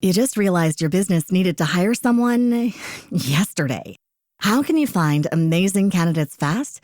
You just realized your business needed to hire someone yesterday. How can you find amazing candidates fast?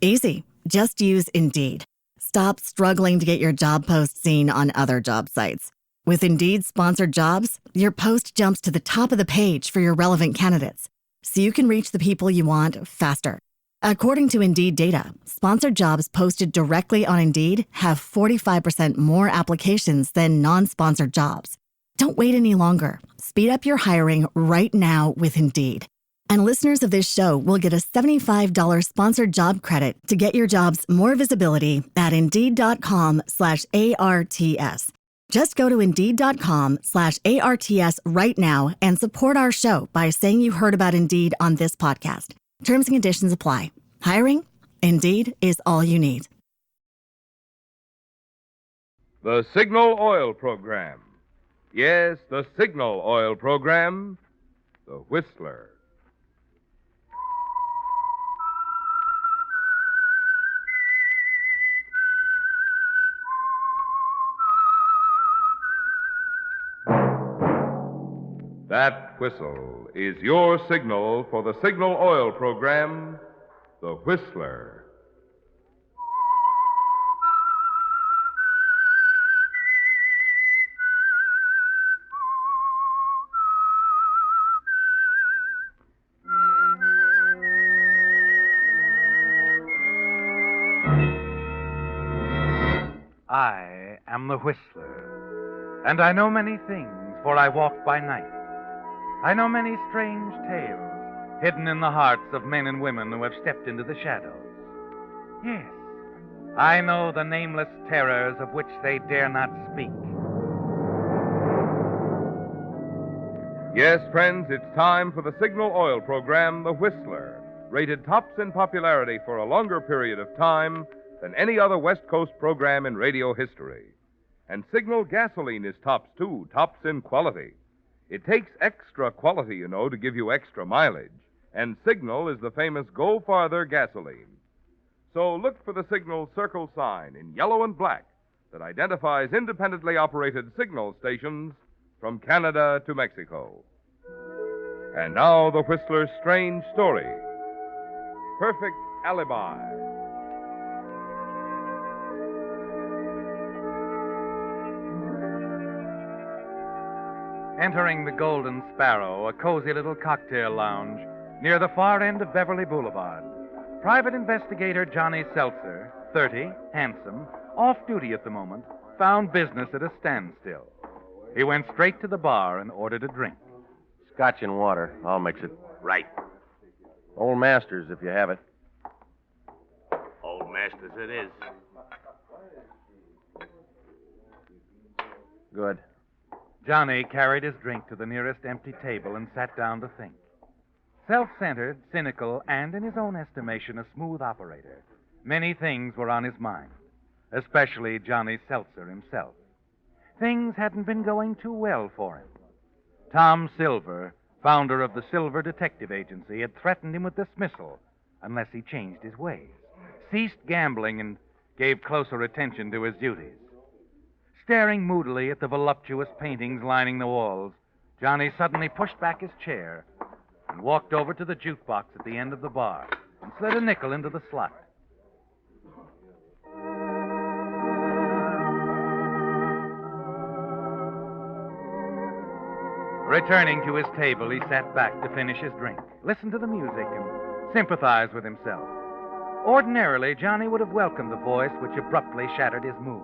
Easy. Just use Indeed. Stop struggling to get your job post seen on other job sites. With Indeed sponsored jobs, your post jumps to the top of the page for your relevant candidates, so you can reach the people you want faster. According to Indeed data, sponsored jobs posted directly on Indeed have 45% more applications than non-sponsored jobs. Don't wait any longer. Speed up your hiring right now with Indeed. And listeners of this show will get a $75 sponsored job credit to get your jobs more visibility at Indeed.com/ARTS. Just go to Indeed.com/ARTS right now and support our show by saying you heard about Indeed on this podcast. Terms and conditions apply. Hiring? Indeed is all you need. The Signal Oil Program. Yes, the Signal Oil Program. The Whistler. That whistle is your signal for the Signal Oil Program, The Whistler. I am the Whistler, and I know many things, for I walk by night. I know many strange tales hidden in the hearts of men and women who have stepped into the shadows. Yes, I know the nameless terrors of which they dare not speak. Yes, friends, it's time for the Signal Oil Program, The Whistler, rated tops in popularity for a longer period of time than any other West Coast program in radio history. And Signal gasoline is tops, too, tops in quality. It takes extra quality, you know, to give you extra mileage. And Signal is the famous Go Farther gasoline. So look for the Signal circle sign in yellow and black that identifies independently operated signal stations from Canada to Mexico. And now the Whistler's strange story. Perfect Alibi. Entering the Golden Sparrow, a cozy little cocktail lounge near the far end of Beverly Boulevard, private investigator Johnny Seltzer, 30, handsome, off duty at the moment, found business at a standstill. He went straight to the bar and ordered a drink. Scotch and water. I'll mix it. Right. Old Masters, if you have it. Old Masters it is. Good. Johnny carried his drink to the nearest empty table and sat down to think. Self-centered, cynical, and, in his own estimation, a smooth operator, many things were on his mind, especially Johnny Seltzer himself. Things hadn't been going too well for him. Tom Silver, founder of the Silver Detective Agency, had threatened him with dismissal unless he changed his ways, ceased gambling, and gave closer attention to his duties. Staring moodily at the voluptuous paintings lining the walls, Johnny suddenly pushed back his chair and walked over to the jukebox at the end of the bar and slid a nickel into the slot. Returning to his table, he sat back to finish his drink, listen to the music, and sympathize with himself. Ordinarily, Johnny would have welcomed the voice which abruptly shattered his mood.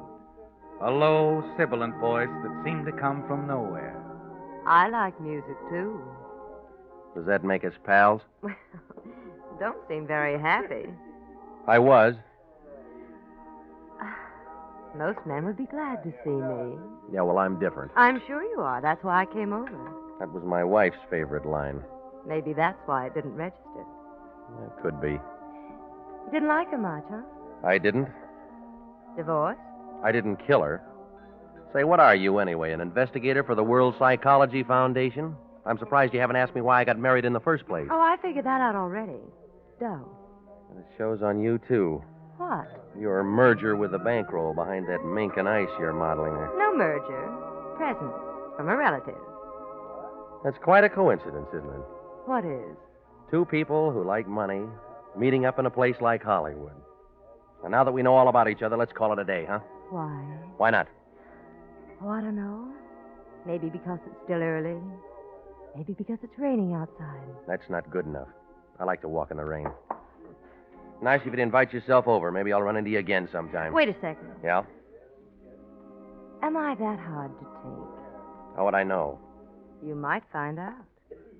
A low, sibilant voice that seemed to come from nowhere. I like music, too. Does that make us pals? Well, don't seem very happy. I was. Most men would be glad to see me. Yeah, well, I'm different. I'm sure you are. That's why I came over. That was my wife's favorite line. Maybe that's why it didn't register. It could be. You didn't like her much, huh? I didn't. Divorce? I didn't kill her. Say, what are you anyway, an investigator for the World Psychology Foundation? I'm surprised you haven't asked me why I got married in the first place. Oh, I figured that out already. Doe. And it shows on you, too. What? Your merger with the bankroll behind that mink and ice you're modeling there. No merger. Present. From a relative. That's quite a coincidence, isn't it? What is? Two people who like money meeting up in a place like Hollywood. And now that we know all about each other, let's call it a day, huh? Why? Why not? Oh, I don't know. Maybe because it's still early. Maybe because it's raining outside. That's not good enough. I like to walk in the rain. Nice if you'd invite yourself over. Maybe I'll run into you again sometime. Wait a second. Yeah? Am I that hard to take? How would I know? You might find out.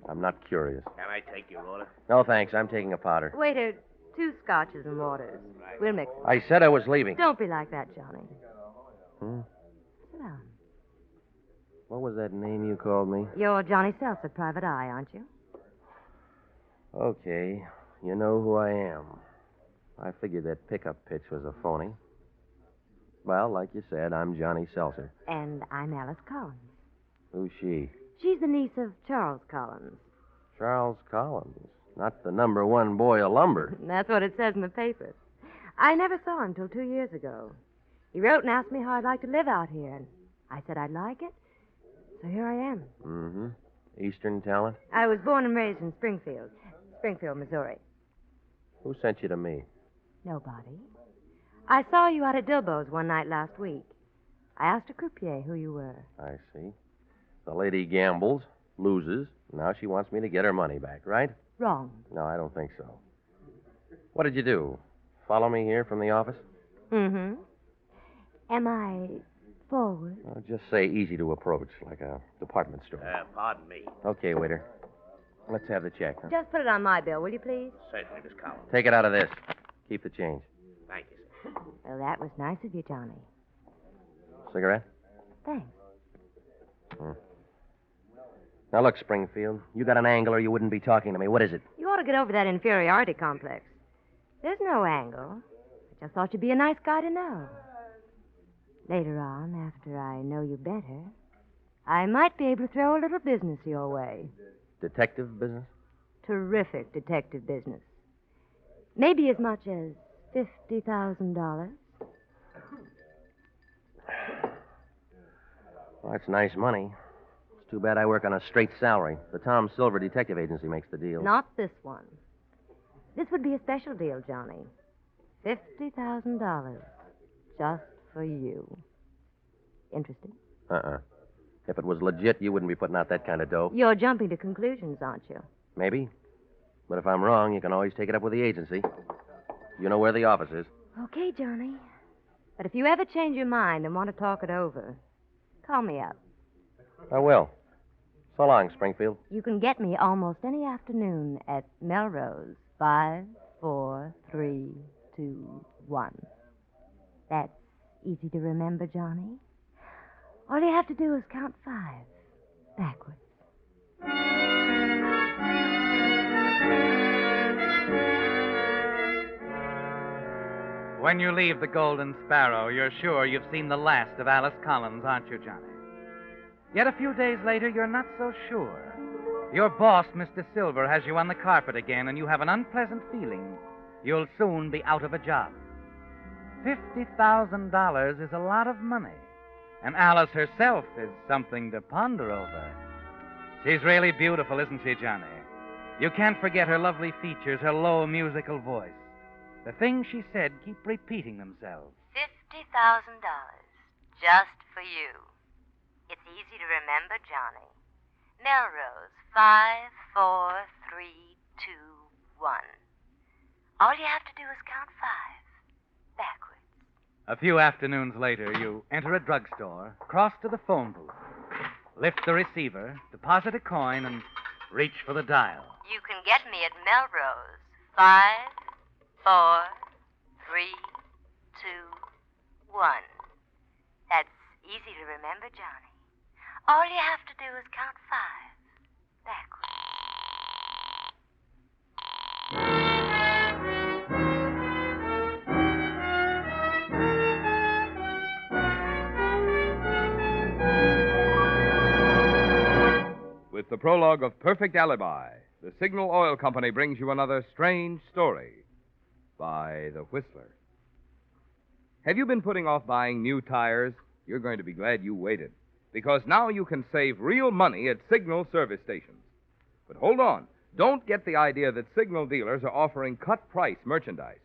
I'm not curious. Can I take your order? No, thanks. I'm taking a powder. Waiter, 2 scotches and waters. We'll mix them. I said I was leaving. Don't be like that, Johnny. Sit down. What was that name you called me? You're Johnny Seltzer, private eye, aren't you? Okay. You know who I am. I figured that pickup pitch was a phony. Well, like you said, I'm Johnny Seltzer. And I'm Alice Collins. Who's she? She's the niece of Charles Collins. Charles Collins. Not the #1 boy of lumber. That's what it says in the papers. I never saw him till 2 years ago. He wrote and asked me how I'd like to live out here, and I said I'd like it. So here I am. Mm-hmm. Eastern talent? I was born and raised in Springfield, Missouri. Who sent you to me? Nobody. I saw you out at Dilbo's one night last week. I asked a croupier who you were. I see. The lady gambles, loses. Now she wants me to get her money back, right? Wrong. No, I don't think so. What did you do? Follow me here from the office? Mm-hmm. Am I forward? Just say easy to approach, like a department store. Pardon me. Okay, waiter. Let's have the check. Huh? Just put it on my bill, will you please? Certainly, Miss Collins. Take it out of this. Keep the change. Thank you, sir. Well, that was nice of you, Johnny. Cigarette? Thanks. Now, look, Springfield. You got an angle or you wouldn't be talking to me. What is it? You ought to get over that inferiority complex. There's no angle. I just thought you'd be a nice guy to know. Later on, after I know you better, I might be able to throw a little business your way. Detective business? Terrific detective business. Maybe as much as $50,000. Well, that's nice money. It's too bad I work on a straight salary. The Tom Silver Detective Agency makes the deal. Not this one. This would be a special deal, Johnny. $50,000. Just for you. Interested? Uh-uh. If it was legit, you wouldn't be putting out that kind of dough. You're jumping to conclusions, aren't you? Maybe. But if I'm wrong, you can always take it up with the agency. You know where the office is. Okay, Johnny. But if you ever change your mind and want to talk it over, call me up. I will. So long, Springfield. You can get me almost any afternoon at Melrose. 5, 4, 3, 2, 1. That's easy to remember, Johnny. All you have to do is count 5 backwards. When you leave the Golden Sparrow, you're sure you've seen the last of Alice Collins, aren't you, Johnny? Yet a few days later, you're not so sure. Your boss, Mr. Silver, has you on the carpet again, and you have an unpleasant feeling you'll soon be out of a job. $50,000 is a lot of money, and Alice herself is something to ponder over. She's really beautiful, isn't she, Johnny? You can't forget her lovely features, her low musical voice. The things she said keep repeating themselves. $50,000. Just for you. It's easy to remember, Johnny. Melrose, 5, 4, 3, 2, 1. All you have to do is count 5 backwards. A few afternoons later, you enter a drugstore, cross to the phone booth, lift the receiver, deposit a coin, and reach for the dial. You can get me at Melrose, 5, 4, 3, 2, 1. That's easy to remember, Johnny. All you have to do is count 5 backwards. With the prologue of Perfect Alibi, the Signal Oil Company brings you another strange story by The Whistler. Have you been putting off buying new tires? You're going to be glad you waited. because now you can save real money at Signal service stations. But hold on. Don't get the idea that Signal dealers are offering cut-price merchandise.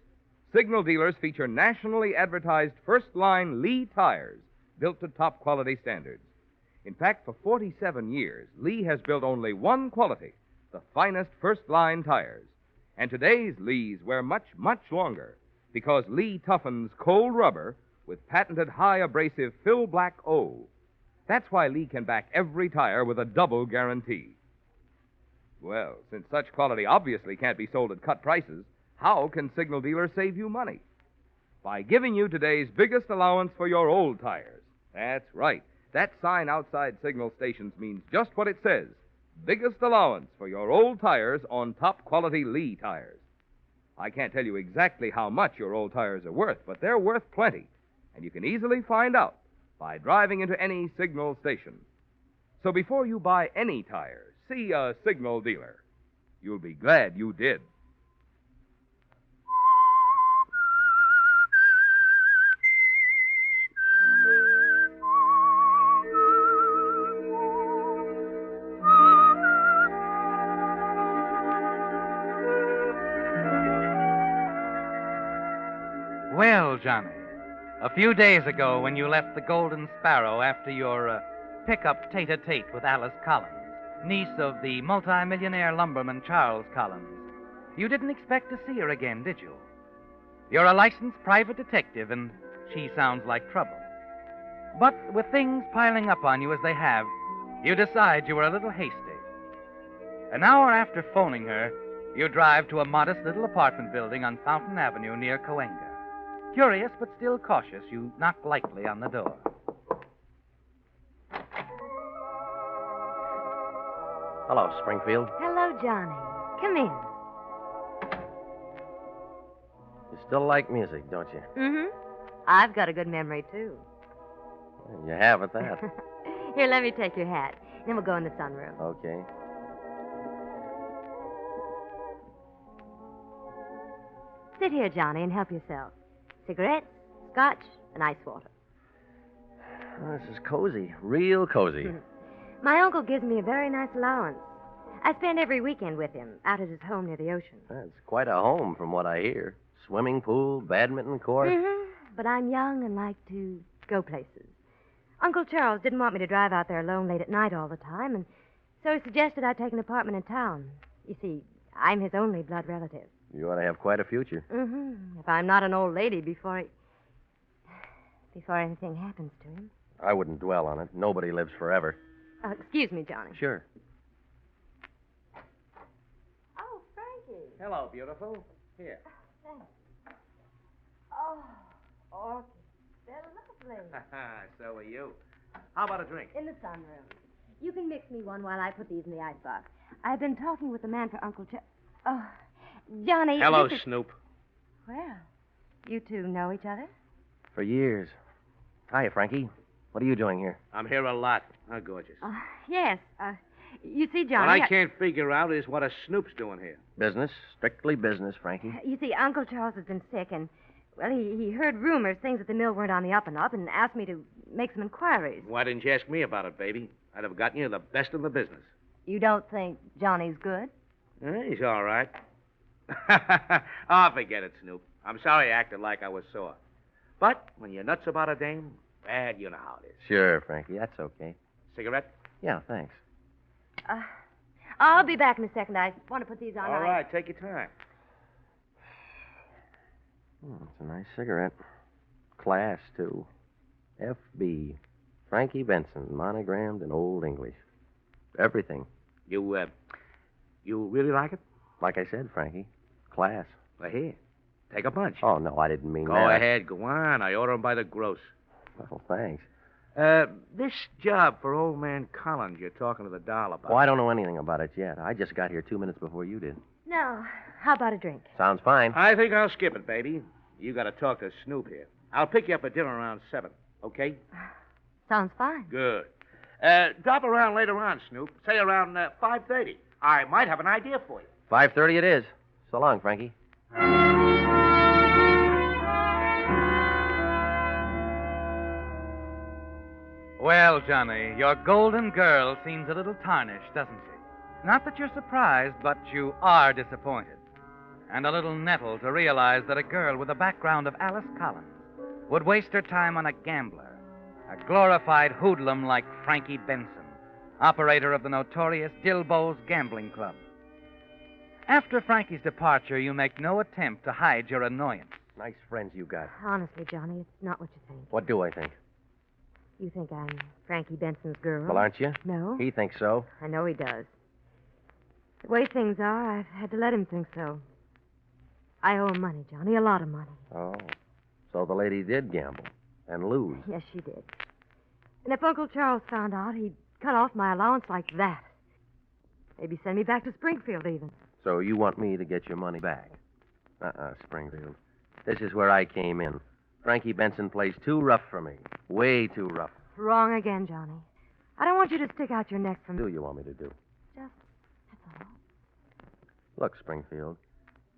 Signal dealers feature nationally advertised first-line Lee tires built to top-quality standards. In fact, for 47 years, Lee has built only one quality, the finest first-line tires. And today's Lees wear much, much longer because Lee toughens cold rubber with patented high abrasive Fill Black O. That's why Lee can back every tire with a double guarantee. Well, since such quality obviously can't be sold at cut prices, how can Signal dealers save you money? By giving you today's biggest allowance for your old tires. That's right. That sign outside Signal stations means just what it says. Biggest allowance for your old tires on top-quality Lee tires. I can't tell you exactly how much your old tires are worth, but they're worth plenty, and you can easily find out by driving into any Signal station. So before you buy any tires, see a Signal dealer. You'll be glad you did. Well, Johnny, a few days ago when you left the Golden Sparrow after your pickup tete-a-tete with Alice Collins, niece of the multimillionaire lumberman Charles Collins, you didn't expect to see her again, did you? You're a licensed private detective, and she sounds like trouble. But with things piling up on you as they have, you decide you were a little hasty. An hour after phoning her, you drive to a modest little apartment building on Fountain Avenue near Cahuenga. Curious but still cautious, you knock lightly on the door. Hello, Springfield. Hello, Johnny. Come in. You still like music, don't you? Mm-hmm. I've got a good memory, too. You have at that. Here, let me take your hat. Then we'll go in the sunroom. Okay. Sit here, Johnny, and help yourself. Cigarettes, scotch, and ice water. Oh, this is cozy. Real cozy. My uncle gives me a very nice allowance. I spend every weekend with him, out at his home near the ocean. That's quite a home, from what I hear. Swimming pool, badminton court. Mm-hmm. But I'm young and like to go places. Uncle Charles didn't want me to drive out there alone late at night all the time, and so he suggested I take an apartment in town. You see, I'm his only blood relative. You ought to have quite a future. Mm-hmm. If I'm not an old lady before anything happens to him. I wouldn't dwell on it. Nobody lives forever. Excuse me, Johnny. Sure. Oh, Frankie. Hello, beautiful. Here. Thanks. Oh, orchids. They're lovely. So are you. How about a drink? In the sunroom. You can mix me one while I put these in the icebox. I've been talking with the man for Uncle Oh, Johnny. Hello, this is... Snoop. Well, you two know each other? For years. Hi, Frankie. What are you doing here? I'm here a lot. How gorgeous. Yes. You see, Johnny... What I can't figure out is what a Snoop's doing here. Business. Strictly business, Frankie. You see, Uncle Charles has been sick, and, well, he heard rumors, things at the mill weren't on the up and up, and asked me to make some inquiries. Why didn't you ask me about it, baby? I'd have gotten you the best in the business. You don't think Johnny's good? He's all right. Oh, forget it, Snoop. I'm sorry I acted like I was sore. But when you're nuts about a dame, well, you know how it is. Sure, Frankie. That's okay. Cigarette? Yeah, thanks. I'll be back in a second. I want to put these on. All right, take your time. It's a nice cigarette. Class, too. F.B. Frankie Benson, monogrammed in Old English. Everything. You really like it? Like I said, Frankie. Class. Well, here. Take a bunch. Oh, no, I didn't mean that. Go ahead, go on. I order them by the gross. Well, thanks. This job for old man Collins you're talking to the doll about. Well, I don't know anything about it yet. I just got here 2 minutes before you did. No. How about a drink? Sounds fine. I think I'll skip it, baby. You got to talk to Snoop here. I'll pick you up at dinner around 7, okay? Sounds fine. Good. Drop around later on, Snoop. Say around 5:30. I might have an idea for you. 5:30 it is. So long, Frankie. Well, Johnny, your golden girl seems a little tarnished, doesn't she? Not that you're surprised, but you are disappointed. And a little nettled to realize that a girl with the background of Alice Collins would waste her time on a gambler, a glorified hoodlum like Frankie Benson, operator of the notorious Dilbo's Gambling Club. After Frankie's departure, you make no attempt to hide your annoyance. Nice friends you got. Honestly, Johnny, it's not what you think. What do I think? You think I'm Frankie Benson's girl? Well, aren't you? No. He thinks so. I know he does. The way things are, I've had to let him think so. I owe him money, Johnny, a lot of money. Oh. So the lady did gamble and lose. Yes, she did. And if Uncle Charles found out, he'd cut off my allowance like that. Maybe send me back to Springfield, even. So you want me to get your money back? Springfield. This is where I came in. Frankie Benson plays too rough for me. Way too rough. Wrong again, Johnny. I don't want you to stick out your neck for me. What do you want me to do? Just, that's all. Look, Springfield,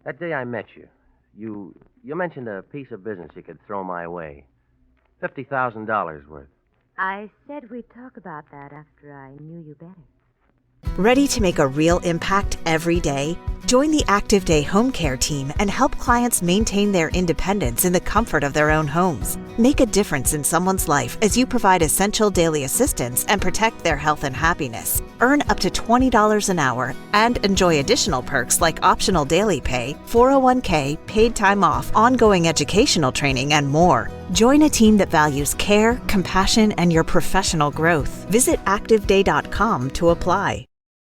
that day I met you, you mentioned a piece of business you could throw my way. $50,000 worth. I said we'd talk about that after I knew you better. Ready to make a real impact every day? Join the Active Day Home Care team and help clients maintain their independence in the comfort of their own homes. Make a difference in someone's life as you provide essential daily assistance and protect their health and happiness. Earn up to $20 an hour and enjoy additional perks like optional daily pay, 401k, paid time off, ongoing educational training, and more. Join a team that values care, compassion, and your professional growth. Visit ActiveDay.com to apply.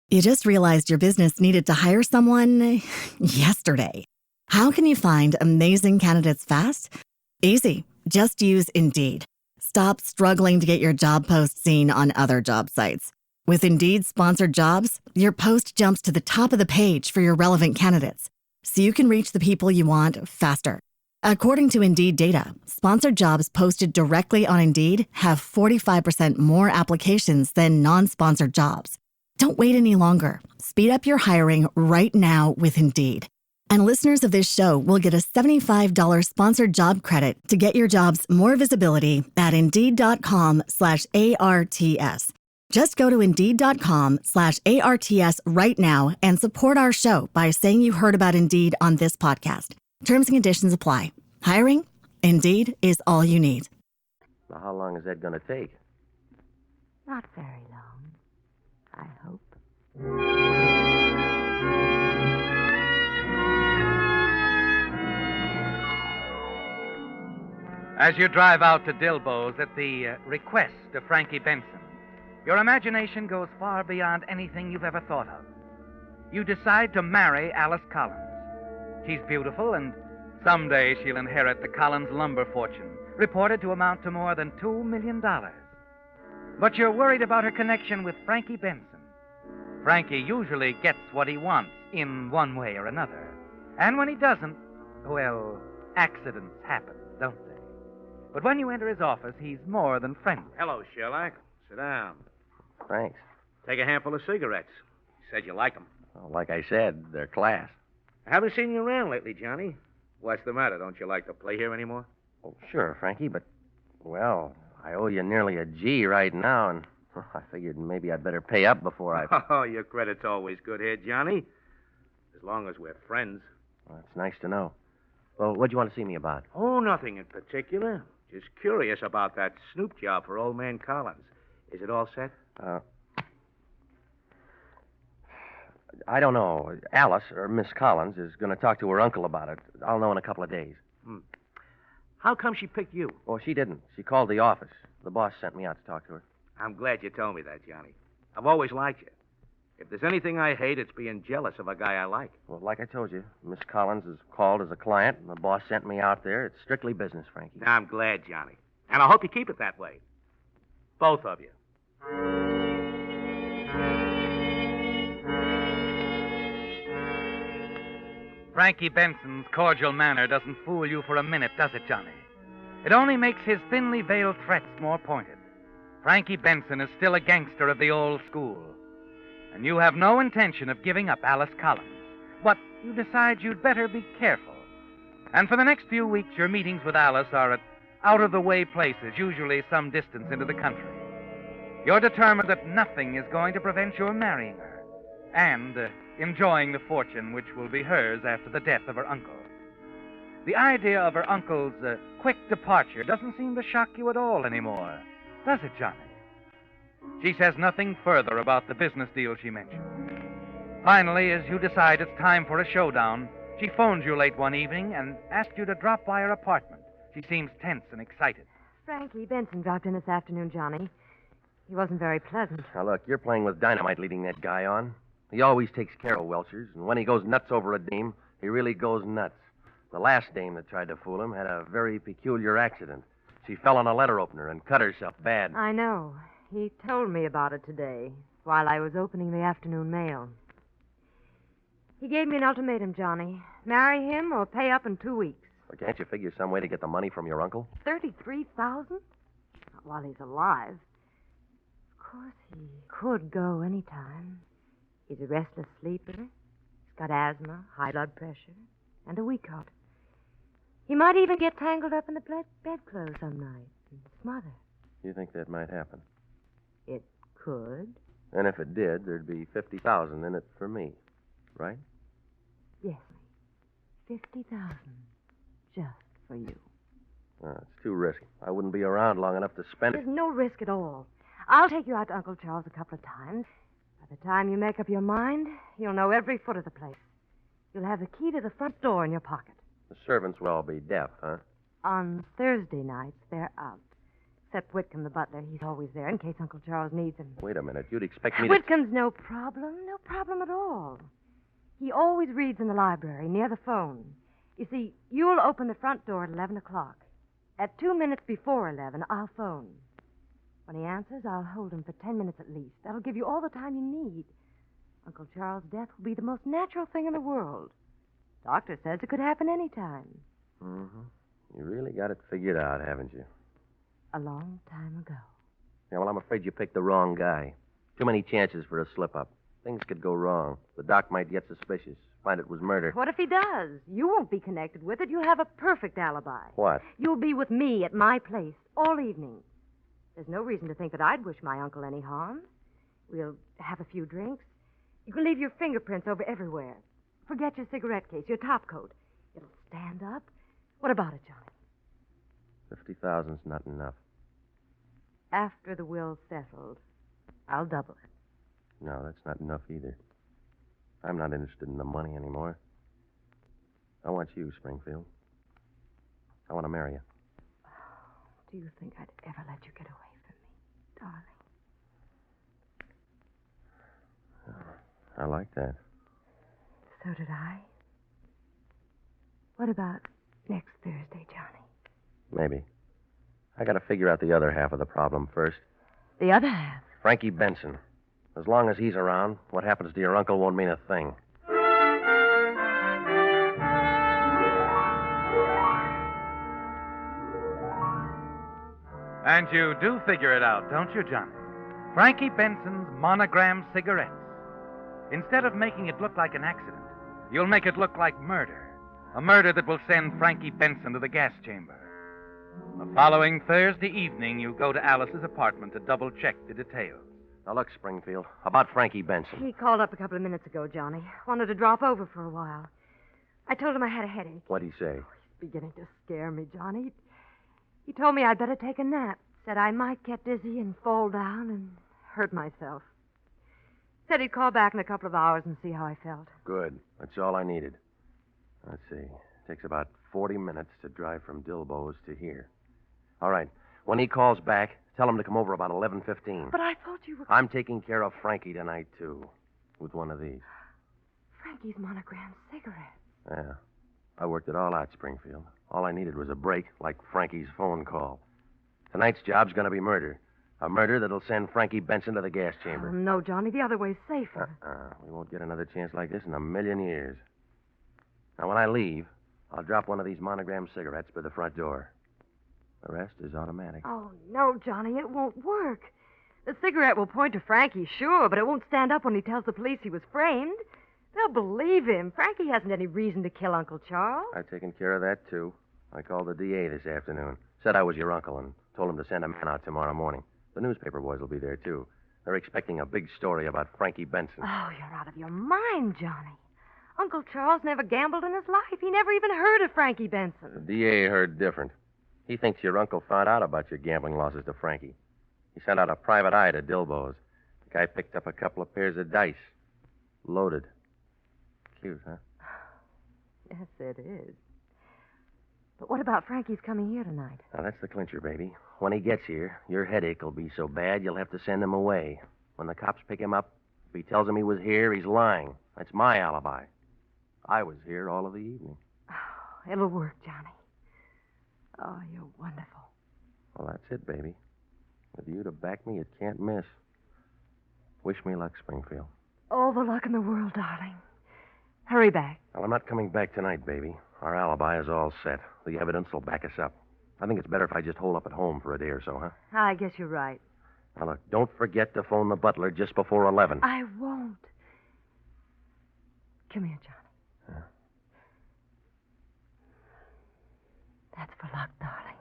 You just realized your business needed to hire someone yesterday. How can you find amazing candidates fast? Easy. Just use Indeed. Stop struggling to get your job post seen on other job sites. With Indeed sponsored jobs, your post jumps to the top of the page for your relevant candidates, so you can reach the people you want faster. According to Indeed data, sponsored jobs posted directly on Indeed have 45% more applications than non-sponsored jobs. Don't wait any longer. Speed up your hiring right now with Indeed. And listeners of this show will get a $75 sponsored job credit to get your jobs more visibility at Indeed.com/ARTS. Just go to Indeed.com/ARTS right now and support our show by saying you heard about Indeed on this podcast. Terms and conditions apply. Hiring? Indeed is all you need. Now, how long is that going to take? Not very long, I hope. As you drive out to Dilbo's at the request of Frankie Benson, your imagination goes far beyond anything you've ever thought of. You decide to marry Alice Collins. She's beautiful, and someday she'll inherit the Collins lumber fortune, reported to amount to more than $2 million. But you're worried about her connection with Frankie Benson. Frankie usually gets what he wants in one way or another. And when he doesn't, well, accidents happen, don't they? But when you enter his office, he's more than friendly. Hello, Sherlock. Sit down. Thanks. Take a handful of cigarettes. You said you like them. Well, like I said, they're class. I haven't seen you around lately, Johnny. What's the matter? Don't you like to play here anymore? Oh, sure, Frankie, but, well, I owe you nearly a G right now, and I figured maybe I'd better pay up before I... Oh, your credit's always good here, Johnny. As long as we're friends. Well, it's nice to know. Well, what do you want to see me about? Oh, nothing in particular. Just curious about that snoop job for old man Collins. Is it all set? I don't know. Alice, or Miss Collins, is going to talk to her uncle about it. I'll know in a couple of days. How come she picked you? Oh, she didn't. She called the office. The boss sent me out to talk to her. I'm glad you told me that, Johnny. I've always liked you. If there's anything I hate, it's being jealous of a guy I like. Well, like I told you, Miss Collins is called as a client, and the boss sent me out there. It's strictly business, Frankie. Now, I'm glad, Johnny. And I hope you keep it that way. Both of you. Frankie Benson's cordial manner doesn't fool you for a minute, does it, Johnny? It only makes his thinly veiled threats more pointed. Frankie Benson is still a gangster of the old school. And you have no intention of giving up Alice Collins. But you decide you'd better be careful. And for the next few weeks, your meetings with Alice are at out-of-the-way places, usually some distance into the country. You're determined that nothing is going to prevent your marrying her and enjoying the fortune which will be hers after the death of her uncle. The idea of her uncle's quick departure doesn't seem to shock you at all anymore, does it, Johnny? She says nothing further about the business deal she mentioned. Finally, as you decide it's time for a showdown, she phones you late one evening and asks you to drop by her apartment. She seems tense and excited. Frankie Benson dropped in this afternoon, Johnny. He wasn't very pleasant. Now, look, you're playing with dynamite leading that guy on. He always takes care of Welchers, and when he goes nuts over a dame, he really goes nuts. The last dame that tried to fool him had a very peculiar accident. She fell on a letter opener and cut herself bad. I know. He told me about it today while I was opening the afternoon mail. He gave me an ultimatum, Johnny. Marry him or pay up in 2 weeks. Well, can't you figure some way to get the money from your uncle? $33,000? Not while he's alive. Of course, he could go any time. He's a restless sleeper. He's got asthma, high blood pressure, and a weak heart. He might even get tangled up in the bedclothes some night and smother. You think that might happen? It could. And if it did, there'd be $50,000 in it for me, right? Yes, 50,000 just for you. It's too risky. I wouldn't be around long enough to spend it. There's no risk at all. I'll take you out to Uncle Charles a couple of times. By the time you make up your mind, you'll know every foot of the place. You'll have the key to the front door in your pocket. The servants will all be deaf, huh? On Thursday nights, they're out. Except Whitcomb, the butler. He's always there in case Uncle Charles needs him. Wait a minute. You'd expect me to... Whitcomb's no problem. No problem at all. He always reads in the library near the phone. You see, you'll open the front door at 11 o'clock. At 2 minutes before 11, I'll phone. When he answers, I'll hold him for 10 minutes at least. That'll give you all the time you need. Uncle Charles' death will be the most natural thing in the world. Doctor says it could happen any time. Mm-hmm. You really got it figured out, haven't you? A long time ago. Yeah, well, I'm afraid you picked the wrong guy. Too many chances for a slip-up. Things could go wrong. The doc might get suspicious, find it was murder. What if he does? You won't be connected with it. You'll have a perfect alibi. What? You'll be with me at my place all evening. There's no reason to think that I'd wish my uncle any harm. We'll have a few drinks. You can leave your fingerprints over everywhere. Forget your cigarette case, your top coat. It'll stand up. What about it, Johnny? 50,000's not enough. After the will's settled, I'll double it. No, that's not enough either. I'm not interested in the money anymore. I want you, Springfield. I want to marry you. Do you think I'd ever let you get away from me, darling? I like that. So did I. What about next Thursday, Johnny? Maybe. I got to figure out the other half of the problem first. The other half? Frankie Benson. As long as he's around, what happens to your uncle won't mean a thing. And you do figure it out, don't you, Johnny? Frankie Benson's monogram cigarettes. Instead of making it look like an accident, you'll make it look like murder. A murder that will send Frankie Benson to the gas chamber. The following Thursday evening, you go to Alice's apartment to double-check the details. Now, look, Springfield, about Frankie Benson. He called up a couple of minutes ago, Johnny. Wanted to drop over for a while. I told him I had a headache. What'd he say? He's beginning to scare me, Johnny. He told me I'd better take a nap. Said I might get dizzy and fall down and hurt myself. Said he'd call back in a couple of hours and see how I felt. Good. That's all I needed. Let's see. It takes about 40 minutes to drive from Dilbo's to here. All right. When he calls back, tell him to come over about 11:15. But I thought you were... I'm taking care of Frankie tonight, too, with one of these. Frankie's monogram cigarettes. Yeah. I worked it all out, Springfield. All I needed was a break, like Frankie's phone call. Tonight's job's going to be murder. A murder that'll send Frankie Benson to the gas chamber. Oh, no, Johnny. The other way's safer. We won't get another chance like this in a million years. Now, when I leave, I'll drop one of these monogram cigarettes by the front door. The rest is automatic. Oh, no, Johnny. It won't work. The cigarette will point to Frankie, sure, but it won't stand up when he tells the police he was framed. They'll believe him. Frankie hasn't any reason to kill Uncle Charles. I've taken care of that, too. I called the DA this afternoon. Said I was your uncle and told him to send a man out tomorrow morning. The newspaper boys will be there, too. They're expecting a big story about Frankie Benson. Oh, you're out of your mind, Johnny. Uncle Charles never gambled in his life. He never even heard of Frankie The Benson. DA heard different. He thinks your uncle found out about your gambling losses to Frankie. He sent out a private eye to Dilbo's. The guy picked up a couple of pairs of dice. Loaded. Cute, huh? Yes, it is. But what about Frankie's coming here tonight? Now, that's the clincher, baby. When he gets here, your headache will be so bad you'll have to send him away. When the cops pick him up, if he tells them he was here, he's lying. That's my alibi. I was here all of the evening. Oh, it'll work, Johnny. Oh, you're wonderful. Well, that's it, baby. With you to back me, it can't miss. Wish me luck, Springfield. All the luck in the world, darling. Hurry back. Well, I'm not coming back tonight, baby. Our alibi is all set. The evidence will back us up. I think it's better if I just hole up at home for a day or so, huh? I guess you're right. Now, look, don't forget to phone the butler just before 11. I won't. Come here, Johnny. Huh? That's for luck, darling.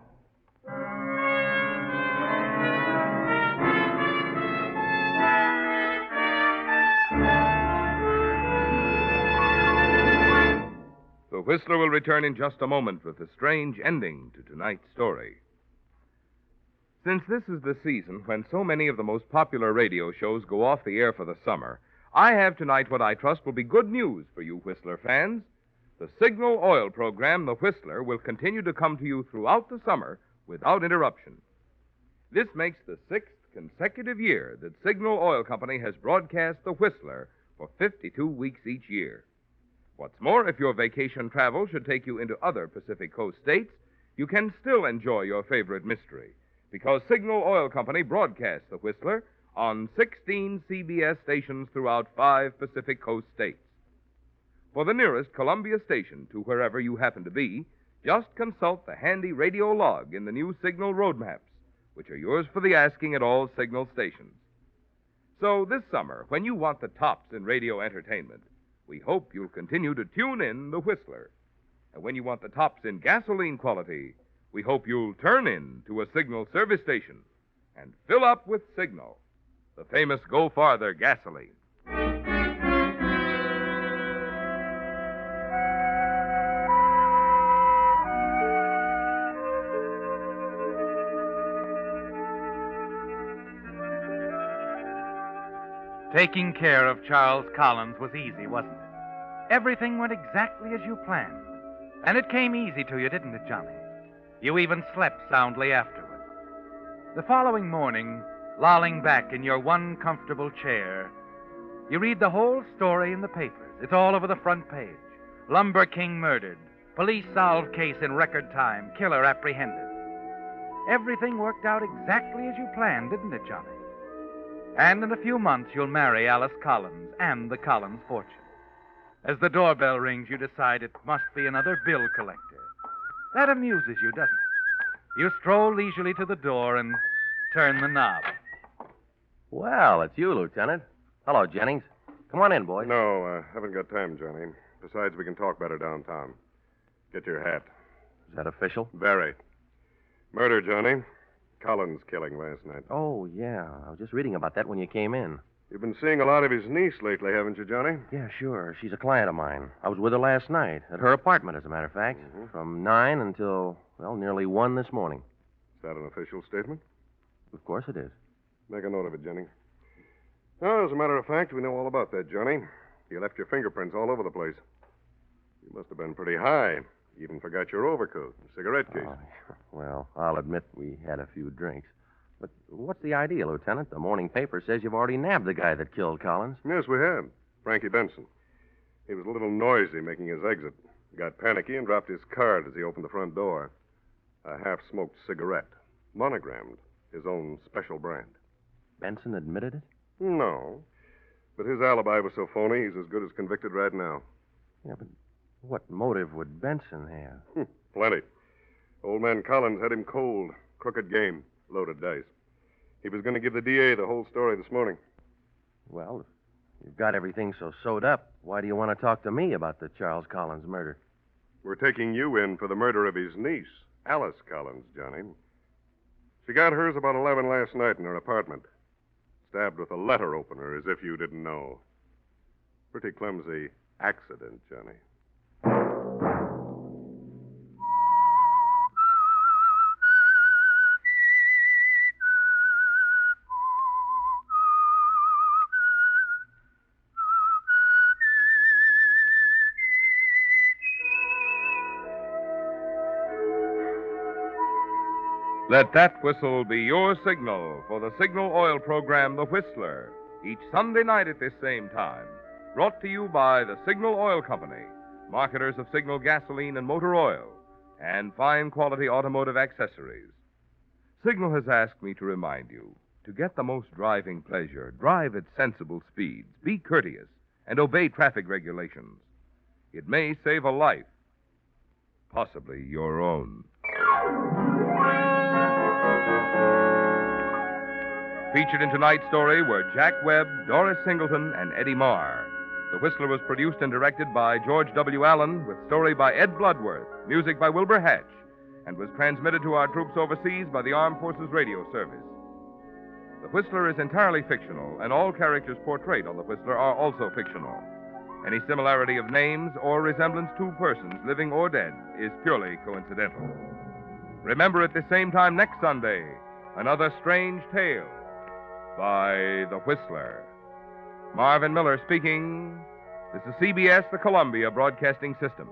The Whistler will return in just a moment with a strange ending to tonight's story. Since this is the season when so many of the most popular radio shows go off the air for the summer, I have tonight what I trust will be good news for you Whistler fans. The Signal Oil program, The Whistler, will continue to come to you throughout the summer without interruption. This makes the 6th consecutive year that Signal Oil Company has broadcast The Whistler for 52 weeks each year. What's more, if your vacation travel should take you into other Pacific Coast states, you can still enjoy your favorite mystery, because Signal Oil Company broadcasts The Whistler on 16 CBS stations throughout 5 Pacific Coast states. For the nearest Columbia station to wherever you happen to be, just consult the handy radio log in the new Signal road maps, which are yours for the asking at all Signal stations. So this summer, when you want the tops in radio entertainment, we hope you'll continue to tune in The Whistler. And when you want the tops in gasoline quality, we hope you'll turn in to a Signal service station and fill up with Signal, the famous Go Farther gasoline. Taking care of Charles Collins was easy, wasn't it? Everything went exactly as you planned. And it came easy to you, didn't it, Johnny? You even slept soundly afterward. The following morning, lolling back in your one comfortable chair, you read the whole story in the papers. It's all over the front page. Lumber King murdered. Police solved case in record time. Killer apprehended. Everything worked out exactly as you planned, didn't it, Johnny? And in a few months, you'll marry Alice Collins and the Collins fortune. As the doorbell rings, you decide it must be another bill collector. That amuses you, doesn't it? You stroll leisurely to the door and turn the knob. Well, it's you, Lieutenant. Hello, Jennings. Come on in, boys. No, haven't got time, Johnny. Besides, we can talk better downtown. Get your hat. Is that official? Very. Murder, Johnny. Collins killing last night. Oh, yeah. I was just reading about that when you came in. You've been seeing a lot of his niece lately, haven't you, Johnny? Yeah, sure. She's a client of mine. I was with her last night, at her apartment, as a matter of fact, from 9 until, well, nearly 1 this morning. Is that an official statement? Of course it is. Make a note of it, Jennings. Oh, as a matter of fact, we know all about that, Johnny. You left your fingerprints all over the place. You must have been pretty high. You even forgot your overcoat and cigarette case. Oh, well, I'll admit we had a few drinks. But what's the idea, Lieutenant? The morning paper says you've already nabbed the guy that killed Collins. Yes, we have. Frankie Benson. He was a little noisy making his exit. Got panicky and dropped his card as he opened the front door. A half-smoked cigarette. Monogrammed. His own special brand. Benson admitted it? No. But his alibi was so phony, he's as good as convicted right now. Yeah, but what motive would Benson have? Plenty. Old man Collins had him cold. Crooked game. Loaded dice. He was going to give the DA the whole story this morning. Well, if you've got everything so sewed up, why do you want to talk to me about the Charles Collins murder? We're taking you in for the murder of his niece, Alice Collins, Johnny. She got hers about 11 last night in her apartment. Stabbed with a letter opener, as if you didn't know. Pretty clumsy accident, Johnny. Let that whistle be your signal for the Signal Oil program, The Whistler, each Sunday night at this same time. Brought to you by the Signal Oil Company, marketers of Signal gasoline and motor oil, and fine quality automotive accessories. Signal has asked me to remind you, to get the most driving pleasure, drive at sensible speeds, be courteous, and obey traffic regulations. It may save a life, possibly your own. Featured in tonight's story were Jack Webb, Doris Singleton, and Eddie Marr. The Whistler was produced and directed by George W. Allen, with story by Ed Bloodworth, music by Wilbur Hatch, and was transmitted to our troops overseas by the Armed Forces Radio Service. The Whistler is entirely fictional, and all characters portrayed on The Whistler are also fictional. Any similarity of names or resemblance to persons, living or dead, is purely coincidental. Remember at the same time next Sunday, another strange tale by The Whistler. Marvin Miller speaking. This is CBS, the Columbia Broadcasting System.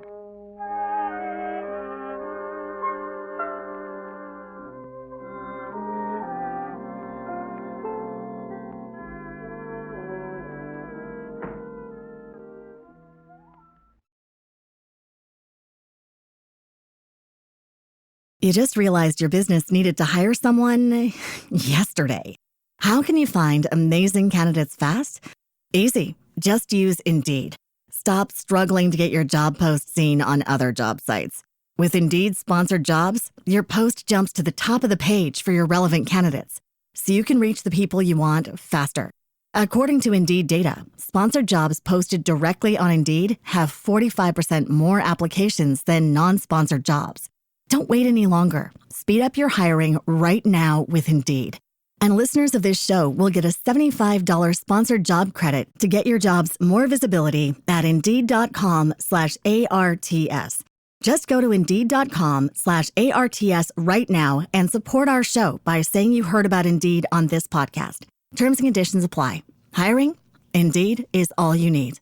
You just realized your business needed to hire someone yesterday. How can you find amazing candidates fast? Easy. Just use Indeed. Stop struggling to get your job post seen on other job sites. With Indeed sponsored jobs, your post jumps to the top of the page for your relevant candidates, so you can reach the people you want faster. According to Indeed data, sponsored jobs posted directly on Indeed have 45% more applications than non-sponsored jobs. Don't wait any longer. Speed up your hiring right now with Indeed. And listeners of this show will get a $75 sponsored job credit to get your jobs more visibility at Indeed.com/ARTS. Just go to Indeed.com/ARTS right now and support our show by saying you heard about Indeed on this podcast. Terms and conditions apply. Hiring? Indeed is all you need.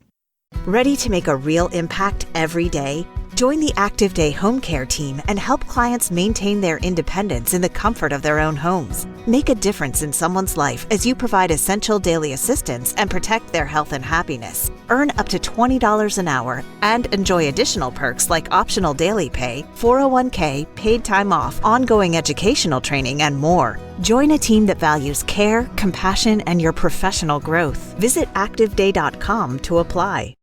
Ready to make a real impact every day? Join the Active Day Home Care team and help clients maintain their independence in the comfort of their own homes. Make a difference in someone's life as you provide essential daily assistance and protect their health and happiness. Earn up to $20 an hour and enjoy additional perks like optional daily pay, 401k, paid time off, ongoing educational training, and more. Join a team that values care, compassion, and your professional growth. Visit ActiveDay.com to apply.